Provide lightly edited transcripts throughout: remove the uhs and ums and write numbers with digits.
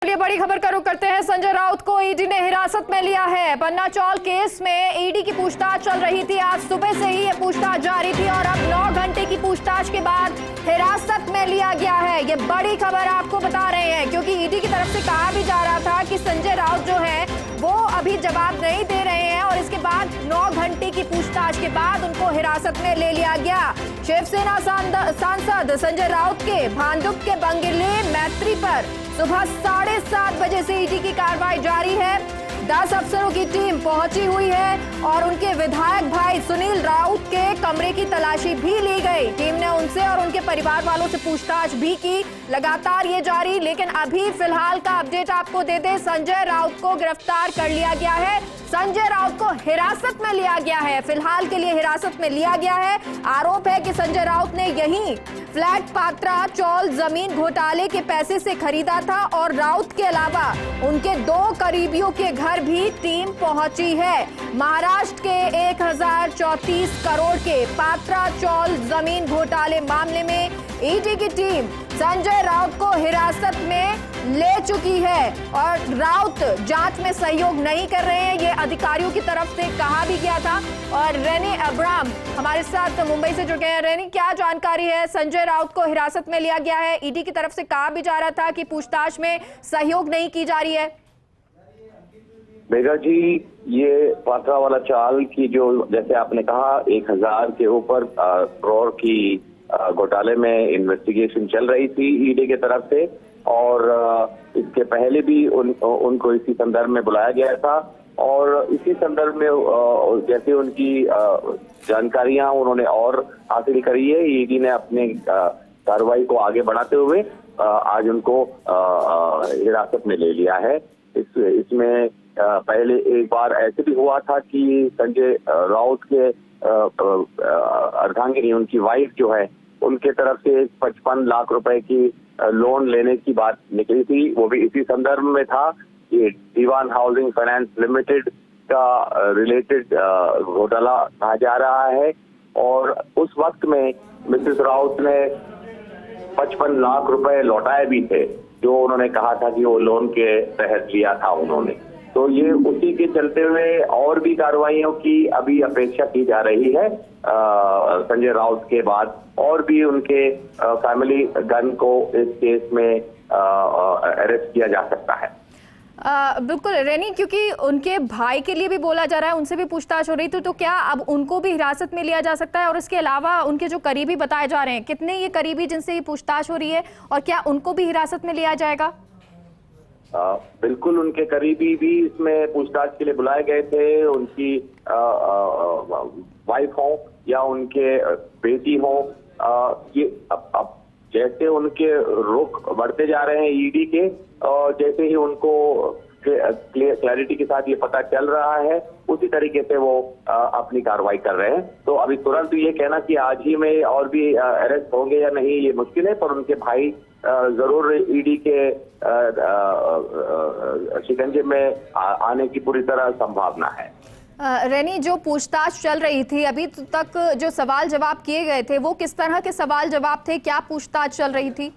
चलिए बड़ी खबर का रुख करते हैं। संजय राउत को ईडी ने हिरासत में लिया है। पन्ना चौल केस में ईडी की पूछताछ चल रही थी। आज सुबह से ही ये पूछताछ जारी थी और अब 9 घंटे की पूछताछ के बाद हिरासत में लिया गया है। ये बड़ी खबर आपको बता रहे हैं क्योंकि ईडी की तरफ से कहा भी जा रहा था कि संजय राउत जो है वो अभी जवाब नहीं दे रहे हैं और इसके बाद 9 घंटे की पूछताछ के बाद उनको हिरासत में ले लिया गया। शिवसेना सांसद संजय राउत के भांडुप के बंगले मैत्री पर सुबह 7:30 बजे से ईडी की कार्रवाई जारी है। 10 अफसरों की टीम पहुंची हुई है और उनके विधायक भाई सुनील राउत के कमरे की तलाशी भी ली गई। टीम ने उनसे और उनके परिवार वालों से पूछताछ भी की। लगातार ये जारी, लेकिन अभी फिलहाल का अपडेट आपको दे दे, संजय राउत को गिरफ्तार कर लिया गया है। संजय राउत को हिरासत में लिया गया है। फिलहाल के लिए हिरासत में लिया गया है। आरोप है कि संजय राउत ने यही फ्लैट पात्रा चौल जमीन घोटाले के पैसे से खरीदा था और राउत के अलावा उनके 2 करीबियों के घर भी टीम पहुंची है। महाराष्ट्र के 1034 करोड़ के पात्रा चौल जमीन घोटाले मामले में ईडी की टीम संजय राउत को हिरासत में ले चुकी है और राउत जांच में सहयोग नहीं कर रहे हैं, ये अधिकारियों की तरफ से कहा भी गया था। और रेनी अब्राम हमारे साथ मुंबई से जुड़ गए हैं। रेनी, क्या जानकारी है? संजय राउत को हिरासत में लिया गया है। ईडी की तरफ से कहा भी जा रहा था कि पूछताछ में सहयोग नहीं की जा रही है। मेघा जी, ये पात्रा वाला चाल की जो जैसे आपने कहा 1000 के ऊपर करोड़ की घोटाले में इन्वेस्टिगेशन चल रही थी ईडी की तरफ से और इसके पहले भी उनको इसी संदर्भ में बुलाया गया था और इसी संदर्भ में जैसे उनकी जानकारियां उन्होंने और हासिल करी है। ईडी ने अपने कार्रवाई को आगे बढ़ाते हुए आज उनको हिरासत में ले लिया है। इसमें पहले एक बार ऐसे भी हुआ था कि संजय राउत के अर्धांगिनी उनकी वाइफ जो है उनके तरफ से 55 लाख रुपए की लोन लेने की बात निकली थी। वो भी इसी संदर्भ में था कि दीवान हाउसिंग फाइनेंस लिमिटेड का रिलेटेड घोटाला कहा जा रहा है और उस वक्त में मिसेस राउत ने 55 लाख रुपए लौटाए भी थे जो उन्होंने कहा था कि वो लोन के तहत लिया था उन्होंने। तो ये उसी के चलते हुए और भी कार्रवाइयों की अभी अपेक्षा की जा रही है। संजय राउत के बाद और भी उनके फैमिली गन को इस केस में अरेस्ट किया जा सकता है। बिल्कुल रेनी, क्योंकि उनके भाई के लिए भी बोला जा रहा है, उनसे भी पूछताछ हो रही थी, तो क्या अब उनको भी हिरासत में लिया जा सकता है? और इसके अलावा उनके जो करीबी बताए जा रहे हैं, कितने ये करीबी जिनसे ये पूछताछ हो रही है और क्या उनको भी हिरासत में लिया जाएगा? बिल्कुल, उनके करीबी भी इसमें पूछताछ के लिए बुलाए गए थे। उनकी वाइफ हो या उनके बेटी हो, ये अब जैसे उनके रुख बढ़ते जा रहे हैं ईडी के और जैसे ही उनको क्लैरिटी के साथ ये पता चल रहा है उसी तरीके से वो अपनी कार्रवाई कर रहे हैं। तो अभी तुरंत ये कहना कि आज ही में और भी अरेस्ट होंगे या नहीं ये मुश्किल है, पर उनके भाई जरूर ईडी के शिकंजे में आने की पूरी तरह संभावना है। रेनी, जो पूछताछ चल रही थी अभी तक जो सवाल जवाब किए गए थे वो किस तरह के सवाल जवाब थे? क्या पूछताछ चल रही थी?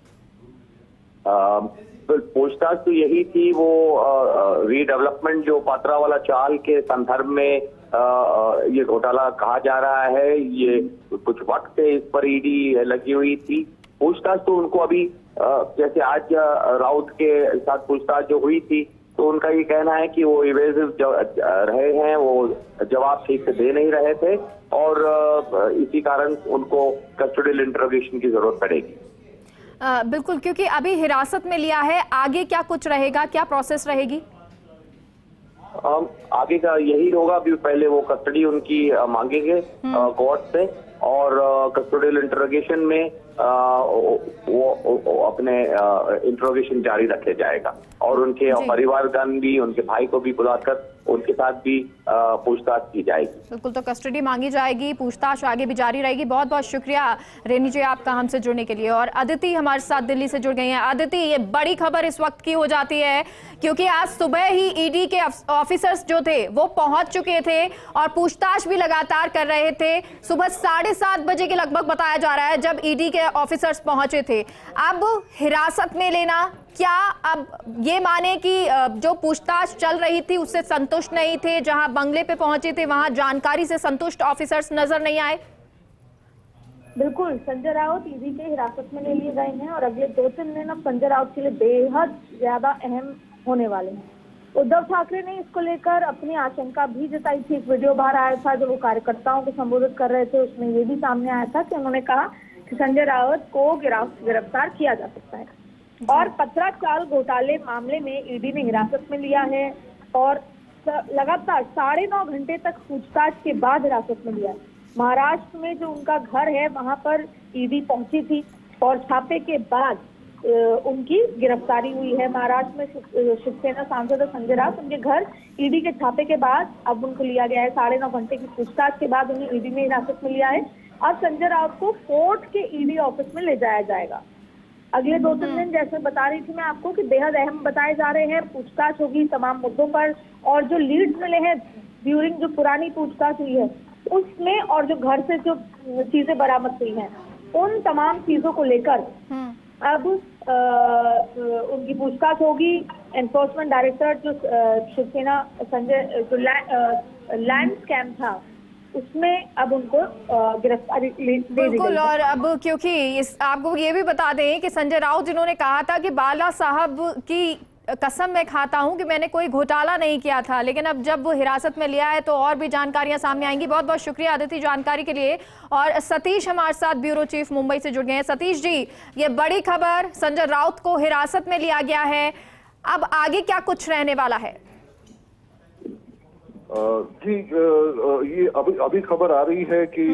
पूछताछ तो यही थी, वो रीडेवलपमेंट जो पात्रा वाला चाल के संदर्भ में ये घोटाला कहा जा रहा है, ये कुछ वक्त से इस पर ईडी लगी हुई थी। पूछताछ तो उनको अभी जैसे आज राउत के साथ पूछताछ जो हुई थी तो उनका ये कहना है कि वो इवेसिव रहे हैं, वो जवाब ठीक से दे नहीं रहे थे और इसी कारण उनको कस्टोडियल इंटरोगेशन की जरूरत पड़ेगी। बिल्कुल, क्योंकि अभी हिरासत में लिया है, आगे क्या कुछ रहेगा, क्या प्रोसेस रहेगी? आगे का यही होगा, अभी पहले वो कस्टडी उनकी मांगेंगे कोर्ट से और कस्टोडियल इंटरोगेशन में वो अपने इंटरोगेशन जारी रखे जाएगा और उनके परिवारगण भी, उनके भाई को भी बुलाकर उनके साथ भी पूछताछ की जाएगी। बिल्कुल, तो कस्टडी मांगी जाएगी, पूछताछ आगे भी जारी रहेगी। बहुत बहुत शुक्रिया रेनी जी आपका हमसे जुड़ने के लिए। और अदिति हमारे साथ दिल्ली से जुड़ गई हैं। अदिति, ये बड़ी खबर इस वक्त की हो जाती है क्योंकि आज सुबह ही ईडी के ऑफिसर्स जो थे वो पहुंच चुके थे और पूछताछ भी लगातार कर रहे थे। सुबह 7:30 बजे के लगभग बताया जा रहा है जब ईडी के ऑफिसर्स पहुंचे थे। अब हिरासत में लेना, क्या अब ये माने कि जो पूछताछ चल रही थी उससे संतुष्ट नहीं थे, जहां बंगले पे पहुंचे थे वहां जानकारी से संतुष्ट ऑफिसर्स नजर नहीं आए? बिल्कुल, संजय राउत ईडी के हिरासत में ले लिए गए हैं और अगले 2-3 दिन अब संजय राउत के लिए बेहद ज्यादा अहम होने वाले हैं। उद्धव ठाकरे ने इसको लेकर अपनी आशंका भी जताई थी। एक वीडियो बाहर आया था जो वो कार्यकर्ताओं को संबोधित कर रहे थे, उसमें ये भी सामने आया था कि उन्होंने कहा कि संजय राउत को गिरफ्तार किया जा सकता है। और पथराचाल घोटाले मामले में ईडी ने हिरासत में लिया है और लगातार 9.5 घंटे तक पूछताछ के बाद हिरासत में लिया है। महाराष्ट्र में जो उनका घर है वहां पर ईडी पहुंची थी और छापे के बाद उनकी गिरफ्तारी हुई है। महाराष्ट्र में शिवसेना सांसद संजय राउत, उनके घर ईडी के छापे के बाद अब उनको लिया गया है। 9.5 घंटे की पूछताछ के बाद उन्हें ईडी ने हिरासत में लिया है। अब संजय राउत को कोर्ट के ईडी ऑफिस में ले जाया जाएगा। अगले 2-3 दिन, जैसे बता रही थी मैं आपको, कि बेहद अहम बताए जा रहे हैं। पूछताछ होगी तमाम मुद्दों पर और जो लीड्स मिले हैं ड्यूरिंग जो पुरानी पूछताछ हुई है उसमें और जो घर से जो चीजें बरामद हुई हैं उन तमाम चीजों को लेकर अब उनकी पूछताछ होगी। एनफोर्समेंट डायरेक्टर जो शिवसेना संजय जो लैंड स्कैम था उसमें अब उनको गिरफ्तारी दे दी गई। बिल्कुल, और अब क्योंकि आपको ये भी बता दें कि संजय राउत जिन्होंने कहा था कि बाला साहब की कसम मैं खाता हूं कि मैंने कोई घोटाला नहीं किया था, लेकिन अब जब हिरासत में लिया है तो और भी जानकारियां सामने आएंगी। बहुत बहुत शुक्रिया अदिति जानकारी के लिए। और सतीश हमारे साथ ब्यूरो चीफ मुंबई से जुड़ गए हैं। सतीश जी, ये बड़ी खबर, संजय राउत को हिरासत में लिया गया है, अब आगे क्या कुछ रहने वाला है? जी, ये अभी खबर आ रही है कि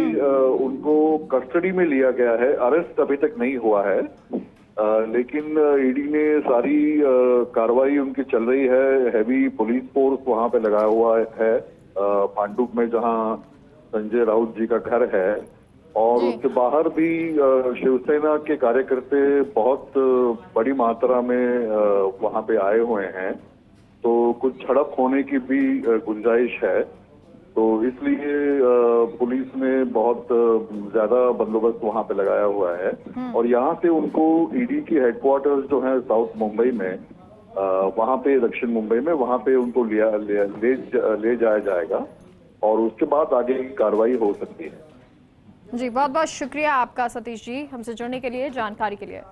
उनको कस्टडी में लिया गया है। अरेस्ट अभी तक नहीं हुआ है, लेकिन ईडी ने सारी कार्रवाई उनकी चल रही है। हैवी पुलिस फोर्स वहां पे लगाया हुआ है पांडुप में, जहां संजय राउत जी का घर है। और उसके बाहर भी शिवसेना के कार्यकर्ता बहुत बड़ी मात्रा में वहां पे आए हुए हैं, तो कुछ झड़प होने की भी गुंजाइश है। तो इसलिए पुलिस ने बहुत ज्यादा बंदोबस्त वहां पे लगाया हुआ है। और यहाँ से उनको ईडी की हेडक्वार्टर्स जो है साउथ मुंबई में, वहां पे दक्षिण मुंबई में, वहां पे उनको ले जाया जाएगा और उसके बाद आगे की कार्रवाई हो सकती है। जी, बहुत बहुत शुक्रिया आपका सतीश जी, हमसे जुड़ने के लिए, जानकारी के लिए।